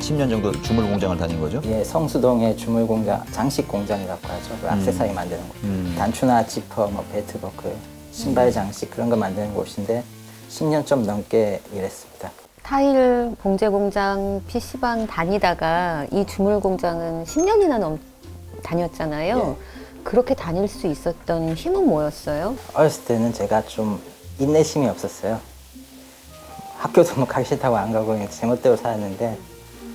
10년 정도 주물 공장을 다닌 거죠? 예, 성수동의 주물 공장, 장식 공장이라고 하죠. 그 액세서리 만드는 곳. 단추나 지퍼, 뭐 벨트 버클, 신발 장식 그런 거 만드는 곳인데 10년 좀 넘게 일했습니다. 타일 봉제 공장, PC방 다니다가 이 주물 공장은 10년이나 다녔잖아요. 예. 그렇게 다닐 수 있었던 힘은 뭐였어요? 어렸을 때는 제가 좀 인내심이 없었어요. 학교도 뭐 가기 싫다고 안 가고 그냥 제멋대로 살았는데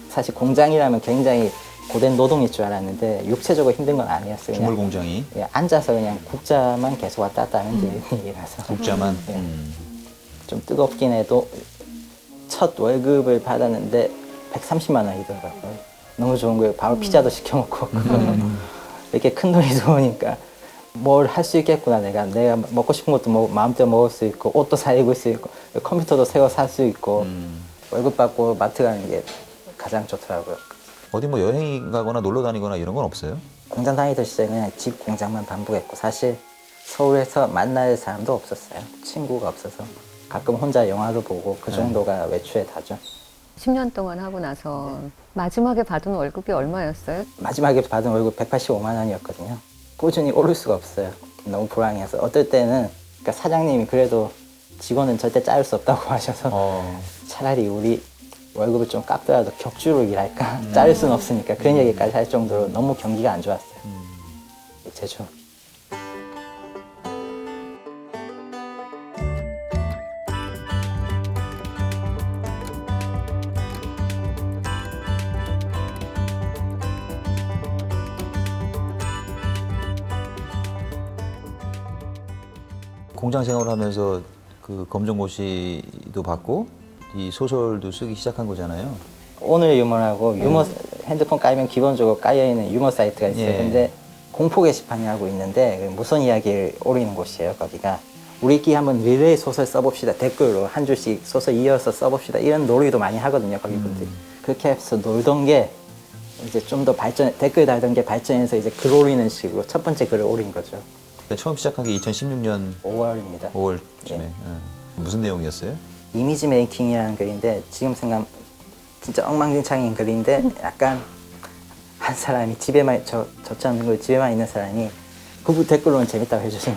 사실 공장이라면 굉장히 고된 노동일 줄 알았는데 육체적으로 힘든 건 아니었어요. 주물 그냥 공장이 예, 앉아서 그냥 국자만 계속 왔다 갔다 하면 되는 일이라서 국자만. 예. 좀 뜨겁긴 해도 첫 월급을 받았는데 130만 원이더라고요. 너무 좋은 거예요. 바로 피자도 시켜 먹고 이렇게 큰 돈이 들어오니까 뭘 할 수 있겠구나. 내가 먹고 싶은 것도 마음대로 먹을 수 있고 옷도 사 입을 수 있고 컴퓨터도 새거 살 수 있고 월급 받고 마트 가는 게 가장 좋더라고요. 어디 뭐 여행 가거나 놀러 다니거나 이런 건 없어요? 공장 다니던 시절에는 집 공장만 반복했고 사실 서울에서 만날 사람도 없었어요. 친구가 없어서 가끔 혼자 영화도 보고 그 정도가 외출에 다죠. 10년 동안 하고 나서 마지막에 받은 월급이 얼마였어요? 마지막에 받은 월급 185만 원이었거든요. 꾸준히 오를 수가 없어요. 너무 불안해서 어떨 때는 그러니까 사장님이 그래도 직원은 절대 자를 수 없다고 하셔서 차라리 우리 월급을 좀 깎더라도 격주로 일할까? 자를 수는 없으니까 그런 얘기까지 할 정도로 너무 경기가 안 좋았어요. 제주. 공장 생활을 하면서 그 검정고시도 받고 이 소설도 쓰기 시작한 거잖아요. 오늘 유머라고 유머 핸드폰 깔면 기본적으로 깔려있는 유머 사이트가 있어요. 예. 근데 공포 게시판이라고 있는데 무슨 이야기를 오리는 곳이에요. 거기가 우리끼리 한번 릴레이 소설 써봅시다. 댓글로 한 줄씩 소설 이어서 써봅시다. 이런 놀이도 많이 하거든요. 거기 분들이. 그렇게 해서 놀던 게 이제 좀 더 댓글 달던 게 발전해서 이제 글 올리는 식으로 첫 번째 글을 올린 거죠. 처음 시작한 게 2016년 5월입니다. 5월쯤에. 예. 무슨 내용이었어요? 이미지 메이킹이라는 글인데 지금 생각 진짜 엉망진창인 글인데 약간 한 사람이 집에만 저처럼 걸 집에만 있는 사람이 그분 댓글로는 재밌다고 해주신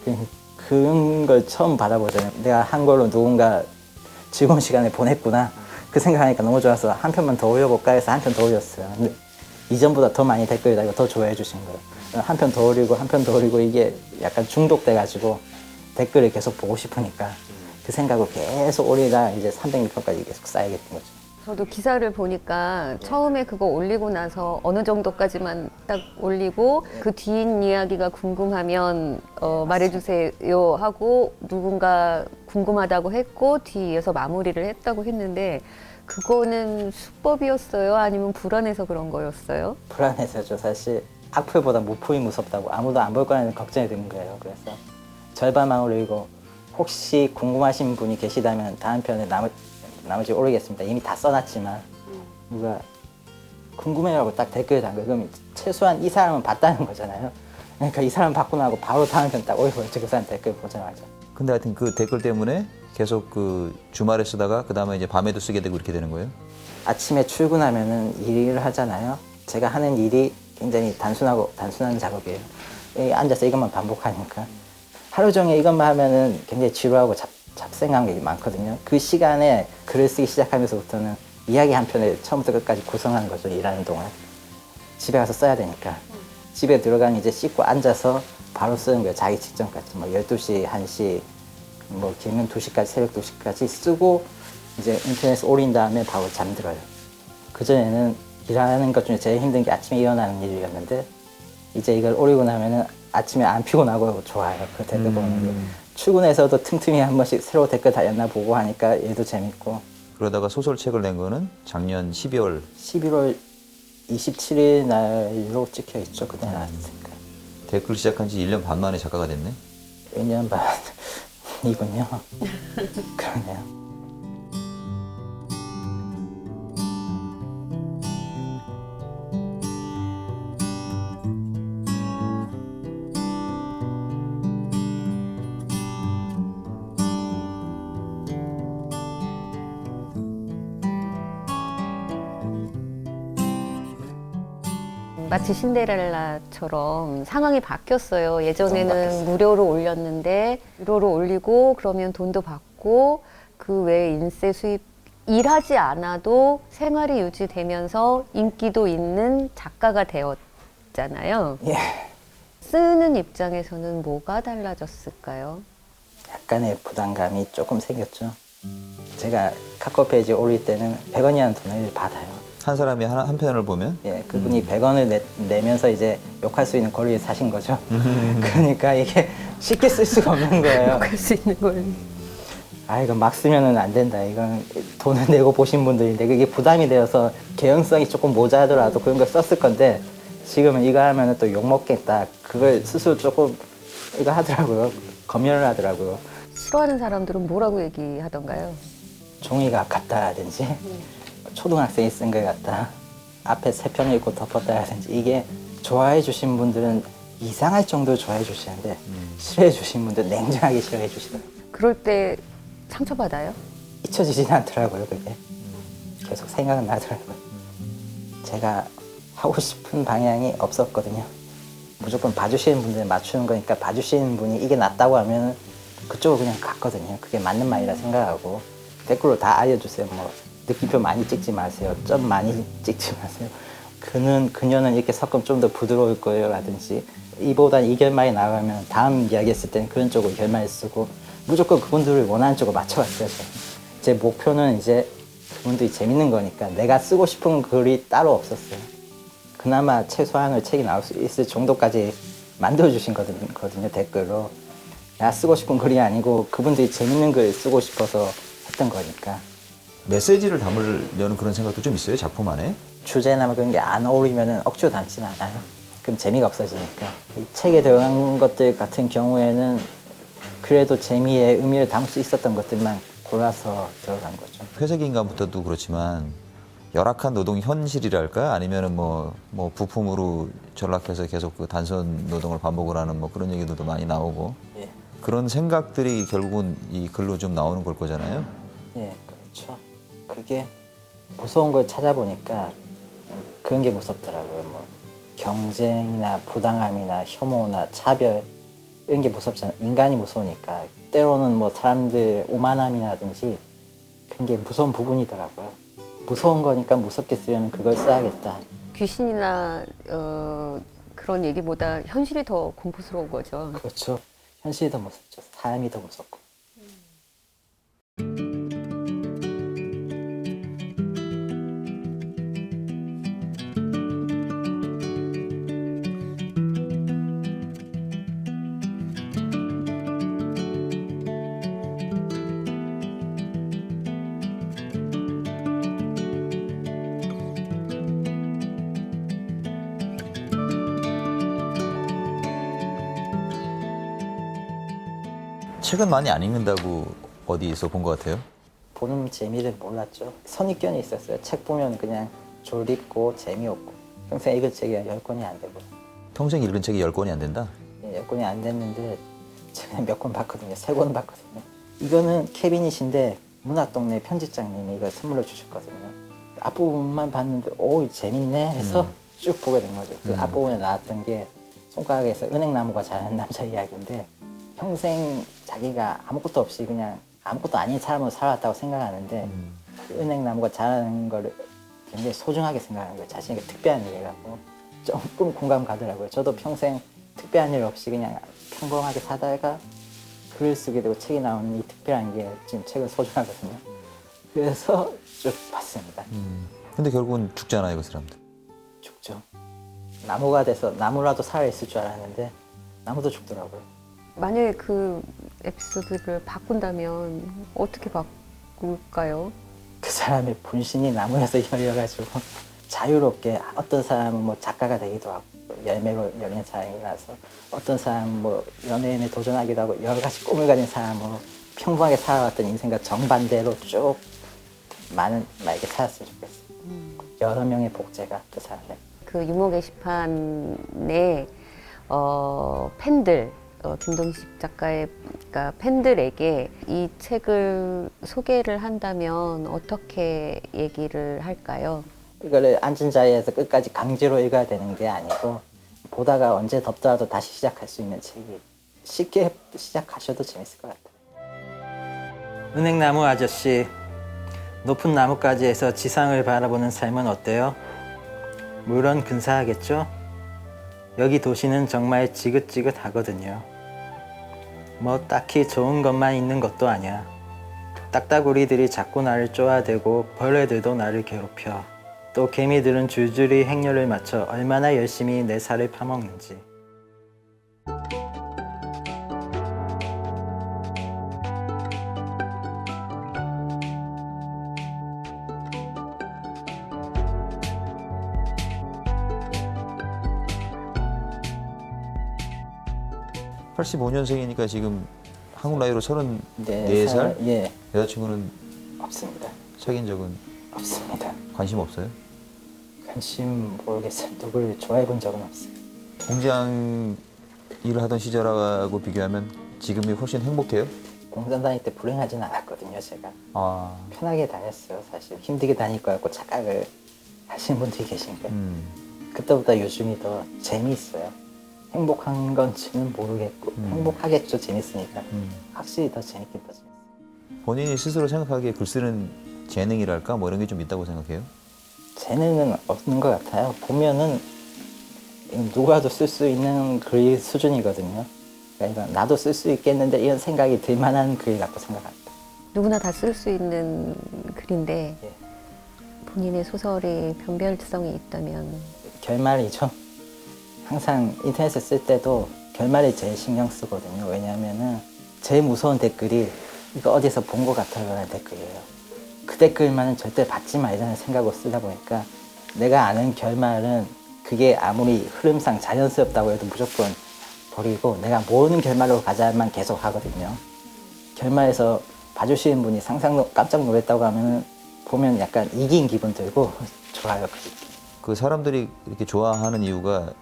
거예요. 그런 걸 처음 받아보잖아요. 내가 한 걸로 누군가 즐거운 시간을 보냈구나 그 생각하니까 너무 좋아서 한 편만 더 올려볼까 해서 한 편 더 올렸어요. 근데 이전보다 더 많이 댓글이 달고 더 좋아해 주신 거예요. 한 편 더 올리고 한 편 더 올리고 이게 약간 중독돼가지고 댓글을 계속 보고 싶으니까 그 생각을 계속 올리다 이제 300m까지 계속 쌓이게 된 거죠. 저도 기사를 보니까 처음에 그거 올리고 나서 어느 정도까지만 딱 올리고 그 뒷이야기가 궁금하면 말해주세요 하고 누군가 궁금하다고 했고 뒤에서 마무리를 했다고 했는데 그거는 수법이었어요? 아니면 불안해서 그런 거였어요? 불안해서죠. 사실 악플보다 무풀이 무섭다고 아무도 안 볼 거라는 걱정이 드는 거예요. 그래서 절반만 올리고 혹시 궁금하신 분이 계시다면 다음 편에 나머지 올리겠습니다. 이미 다 써놨지만 누가 궁금해라고 딱 댓글 단 거 그럼 최소한 이 사람은 봤다는 거잖아요. 그러니까 이 사람 받고 나고 바로 다음 편 딱 올려버렸죠. 그 사람 댓글 보자마자. 근데 하여튼 그 댓글 때문에 계속 그 주말에 쓰다가 그 다음에 이제 밤에도 쓰게 되고 이렇게 되는 거예요? 아침에 출근하면은 일을 하잖아요. 제가 하는 일이 굉장히 단순한 작업이에요. 여기 앉아서 이것만 반복하니까 하루 종일 이것만 하면은 굉장히 지루하고 잡생한 게 많거든요. 그 시간에 글을 쓰기 시작하면서부터는 이야기 한 편을 처음부터 끝까지 구성하는 거죠. 일하는 동안. 집에 가서 써야 되니까. 집에 들어가면 이제 씻고 앉아서 바로 쓰는 거예요. 자기 직전까지. 뭐 12시, 1시, 뭐 길면 2시까지, 새벽 2시까지 쓰고 이제 인터넷에 올린 다음에 바로 잠들어요. 그전에는 일하는 것 중에 제일 힘든 게 아침에 일어나는 일이었는데 이제 이걸 올리고 나면은 아침에 안 피곤하고 좋아요. 그 댓글 보는 게. 출근해서도 틈틈이 한 번씩 새로 댓글 달렸나 보고 하니까 얘도 재밌고. 그러다가 소설책을 낸 거는 작년 12월 11월 27일 날로 찍혀 있죠. 그때 나왔으니까. 댓글 시작한 지 1년 반 만에 작가가 됐네. 1년 반이군요. 그러네요. 마치 신데렐라처럼 상황이 바뀌었어요. 예전에는 바뀌었어요. 무료로 올렸는데 무료로 올리고 그러면 돈도 받고 그 외에 인세 수입 일하지 않아도 생활이 유지되면서 인기도 있는 작가가 되었잖아요. 예. 쓰는 입장에서는 뭐가 달라졌을까요? 약간의 부담감이 조금 생겼죠. 제가 카카오 페이지에 올릴 때는 100원이라는 돈을 받아요. 한 사람이 한 편을 보면 예, 그분이 100원을 내면서 이제 욕할 수 있는 권리를 사신 거죠. 그러니까 이게 쉽게 쓸 수가 없는 거예요. 할 수 있는 걸. 아, 이거 막 쓰면은 안 된다. 이건 돈을 내고 보신 분들인데 그게 부담이 되어서 개연성이 조금 모자라더라도 그런 걸 썼을 건데 지금은 이거 하면은 또 욕먹겠다. 그걸 스스로 조금 이거 하더라고요. 검열을 하더라고요. 싫어하는 사람들은 뭐라고 얘기하던가요? 종이가 같다라든지 초등학생이 쓴 것 같다. 앞에 세 편을 읽고 덮었다라든지 이게 좋아해 주신 분들은 이상할 정도로 좋아해 주시는데 싫어해 주신 분들은 냉정하게 싫어해 주시더라고요. 그럴 때 상처받아요? 잊혀지진 않더라고요, 그게. 계속 생각은 나더라고요. 제가 하고 싶은 방향이 없었거든요. 무조건 봐주시는 분들 맞추는 거니까 봐주시는 분이 이게 낫다고 하면 그쪽으로 그냥 갔거든요. 그게 맞는 말이라 생각하고 댓글로 다 알려주세요. 뭐 느낌표 많이 찍지 마세요. 점 많이 찍지 마세요. 그녀는 이렇게 섞으면 좀 더 부드러울 거예요 라든지 이보단 이 결말이 나가면 다음 이야기 했을 때는 그런 쪽으로 결말을 쓰고 무조건 그분들을 원하는 쪽으로 맞춰갔어요. 저는. 제 목표는 이제 그분들이 재밌는 거니까 내가 쓰고 싶은 글이 따로 없었어요. 그나마 최소한의 책이 나올 수 있을 정도까지 만들어주신 거거든요, 댓글로. 야, 쓰고 싶은 글이 아니고 그분들이 재밌는 글 쓰고 싶어서 했던 거니까. 메시지를 담으려는 그런 생각도 좀 있어요, 작품 안에? 주제나 뭐 그런 게 안 어울리면 억지로 담지는 않아요. 그럼 재미가 없어지니까. 이 책에 들어간 것들 같은 경우에는 그래도 재미에 의미를 담을 수 있었던 것들만 골라서 들어간 거죠. 회색 인간부터도 그렇지만 열악한 노동 현실이랄까 아니면은 뭐 부품으로 전락해서 계속 그 단순 노동을 반복을 하는 뭐 그런 얘기들도 많이 나오고 예, 그런 생각들이 결국은 이 글로 좀 나오는 걸 거잖아요. 예, 그렇죠. 그게 무서운 걸 찾아보니까 그런 게 무섭더라고요. 뭐 경쟁이나 부당함이나 혐오나 차별 이런 게 무섭잖아요. 인간이 무서우니까 때로는 뭐 사람들 오만함이라든지 그런 게 무서운 부분이더라고요. 무서운 거니까 무섭게 쓰려면 그걸 써야겠다. 귀신이나 그런 얘기보다 현실이 더 공포스러운 거죠. 그렇죠. 현실이 더 무섭죠. 사람이 더 무섭고. 책은 많이 안 읽는다고 어디서 본 것 같아요? 보는 재미를 몰랐죠. 선입견이 있었어요. 책 보면 그냥 졸립고 재미없고 평생 읽을 책이 10권이 안 되고 평생 읽은 책이 10권이 안 된다? 10권이 안 됐는데 제가 몇 권 봤거든요. 3권 봤거든요. 이거는 캐비닛인데 문학동네 편집장님이 이걸 선물로 주셨거든요. 앞부분만 봤는데 오 재밌네 해서 쭉 보게 된 거죠. 그 앞부분에 나왔던 게 손가락에서 은행나무가 자라는 남자 이야기인데 평생 자기가 아무것도 없이 그냥 아무것도 아닌 사람으로 살아왔다고 생각하는데 그 은행나무가 자라는 걸 굉장히 소중하게 생각하는 거예요. 자신에게 특별한 일이라고. 조금 공감 가더라고요. 저도 평생 특별한 일 없이 그냥 평범하게 살다가 글을 쓰게 되고 책이 나오는 이 특별한 게 지금 책을 소중하거든요. 그래서 쭉 봤습니다. 근데 결국은 죽잖아요, 그 사람들. 죽죠. 나무가 돼서 나무라도 살아있을 줄 알았는데 나무도 죽더라고요. 만약에 그 에피소드를 바꾼다면 어떻게 바꿀까요? 그 사람의 분신이 나무에서 열려가지고 자유롭게 어떤 사람은 뭐 작가가 되기도 하고 열매로 열린 사람이라서 어떤 사람은 뭐 연예인에 도전하기도 하고 여러 가지 꿈을 가진 사람으로 평범하게 살아왔던 인생과 정반대로 쭉 많은 말게 살았으면 좋겠어요. 여러 명의 복제가 그 사람의. 그 유머 게시판에 팬들 김동식 작가의 그러니까 팬들에게 이 책을 소개를 한다면 어떻게 얘기를 할까요? 이거를 앉은 자리에서 끝까지 강제로 읽어야 되는 게 아니고 보다가 언제 덥더라도 다시 시작할 수 있는 책이 쉽게 시작하셔도 재밌을 것 같아요. 은행나무 아저씨, 높은 나뭇가지에서 지상을 바라보는 삶은 어때요? 물론 근사하겠죠? 여기 도시는 정말 지긋지긋하거든요. 뭐 딱히 좋은 것만 있는 것도 아니야. 딱따구리들이 자꾸 나를 쪼아대고 벌레들도 나를 괴롭혀. 또 개미들은 줄줄이 행렬을 맞춰 얼마나 열심히 내 살을 파먹는지. 팔십오 년생이니까 지금 한국 나이로 34살? 네, 예, 여자친구는 없습니다. 사귄 적은 없습니다. 관심 없어요? 관심 모르겠어요. 누굴 좋아해 본 적은 없어요. 공장 일을 하던 시절하고 비교하면 지금이 훨씬 행복해요? 공산 다닐 때 불행하진 않았거든요, 제가. 아, 편하게 다녔어요, 사실. 힘들게 다닐 것 같고 착각을 하시는 분들이 계시니까. 그때보다 요즘이 더 재미있어요. 행복한 건지는 모르겠고 행복하겠죠, 재밌으니까. 확실히 더 재밌긴 더 재밌어요. 본인이 스스로 생각하기에 글 쓰는 재능이랄까 뭐 이런 게 좀 있다고 생각해요? 재능은 없는 것 같아요. 보면은 누구라도 쓸 수 있는 글 수준이거든요. 그러니까 이건 나도 쓸 수 있겠는데 이런 생각이 들 만한 글이라고 생각합니다. 누구나 다 쓸 수 있는 글인데 예. 본인의 소설이 변별성이 있다면 결말이죠. 항상 인터넷에 쓸 때도 결말이 제일 신경 쓰거든요. 왜냐하면은 제일 무서운 댓글이 이거 어디서 본 것 같아요 라는 댓글이에요. 그 댓글만은 절대 받지 말자는 생각으로 쓰다 보니까 내가 아는 결말은 그게 아무리 흐름상 자연스럽다고 해도 무조건 버리고 내가 모르는 결말로 가자만 계속 하거든요. 결말에서 봐주시는 분이 상상 깜짝 놀랐다고 하면 보면 약간 이긴 기분 들고 좋아요. 그 사람들이 이렇게 좋아하는 이유가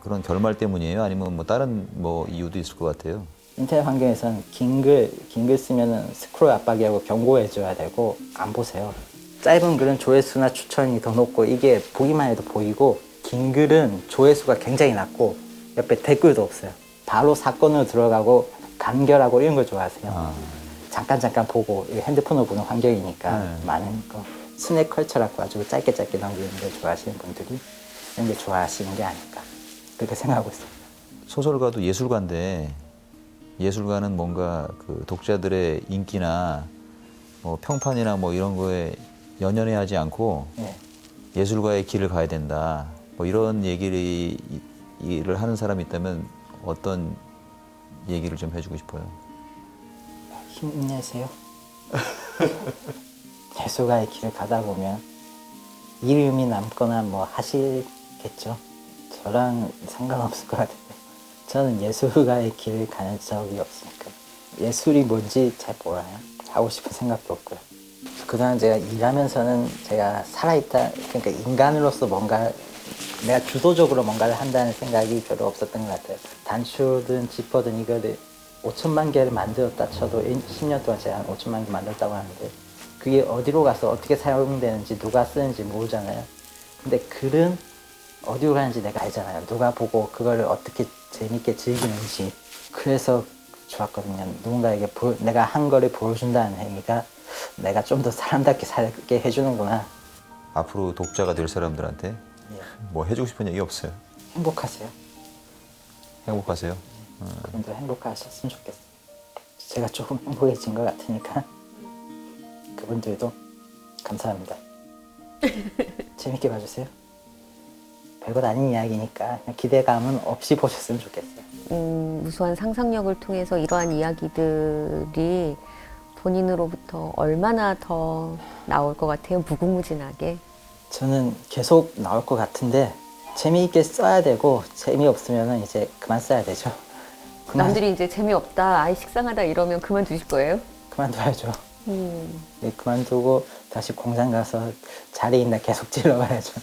그런 결말 때문이에요? 아니면 뭐 다른 뭐 이유도 있을 것 같아요? 인터넷 환경에서는 긴 글 쓰면은 스크롤 압박이라고 경고해 줘야 되고 안 보세요. 짧은 글은 조회수나 추천이 더 높고 이게 보기만 해도 보이고 긴 글은 조회수가 굉장히 낮고 옆에 댓글도 없어요. 바로 사건으로 들어가고 간결하고 이런 걸 좋아하세요. 잠깐 보고 이거 핸드폰으로 보는 환경이니까 많은 거 스낵 컬처라고 아주 짧게 넘기는 걸 좋아하시는 분들이 이런 게 좋아하시는 게 아닐까 그렇게 생각하고 있습니다. 소설가도 예술가인데 예술가는 뭔가 그 독자들의 인기나 뭐 평판이나 뭐 이런 거에 연연해하지 않고 예. 예술가의 길을 가야 된다. 뭐 이런 얘기를 하는 사람이 있다면 어떤 얘기를 좀 해주고 싶어요? 힘내세요. 예술가의 길을 가다 보면 이름이 남거나 뭐 하시겠죠. 저랑 상관없을 것 같은데 저는 예술가의 길을 가는 적이 없으니까 예술이 뭔지 잘 몰라요. 하고 싶은 생각도 없고요. 그동안 제가 일하면서는 제가 살아있다, 그러니까 인간으로서 뭔가 내가 주도적으로 뭔가를 한다는 생각이 별로 없었던 것 같아요. 단추든 지퍼든 이거를 5천만 개를 만들었다 쳐도 10년 동안 제가 한 5천만 개 만들었다고 하는데 그게 어디로 가서 어떻게 사용되는지 누가 쓰는지 모르잖아요. 근데 글은 어디로 가는지 내가 알잖아요. 누가 보고 그거를 어떻게 재밌게 즐기는지. 그래서 좋았거든요. 누군가에게 내가 한 거를 보여준다는 행위가 내가 좀 더 사람답게 살게 해주는구나. 앞으로 독자가 될 사람들한테 예. 뭐 해주고 싶은 얘기 없어요? 행복하세요. 행복하세요? 그분도 행복하셨으면 좋겠어요. 제가 조금 행복해진 것 같으니까 그분들도 감사합니다. 재밌게 봐주세요. 별것 아닌 이야기니까 그냥 기대감은 없이 보셨으면 좋겠어요. 무수한 상상력을 통해서 이러한 이야기들이 본인으로부터 얼마나 더 나올 것 같아요? 무궁무진하게. 저는 계속 나올 것 같은데 재미있게 써야 되고 재미없으면 이제 그만 써야 되죠. 남들이 이제 재미없다, 아이 식상하다 이러면 그만두실 거예요? 그만둬야죠. 네, 그만두고 다시 공장 가서 자리 있나 계속 찔러봐야죠.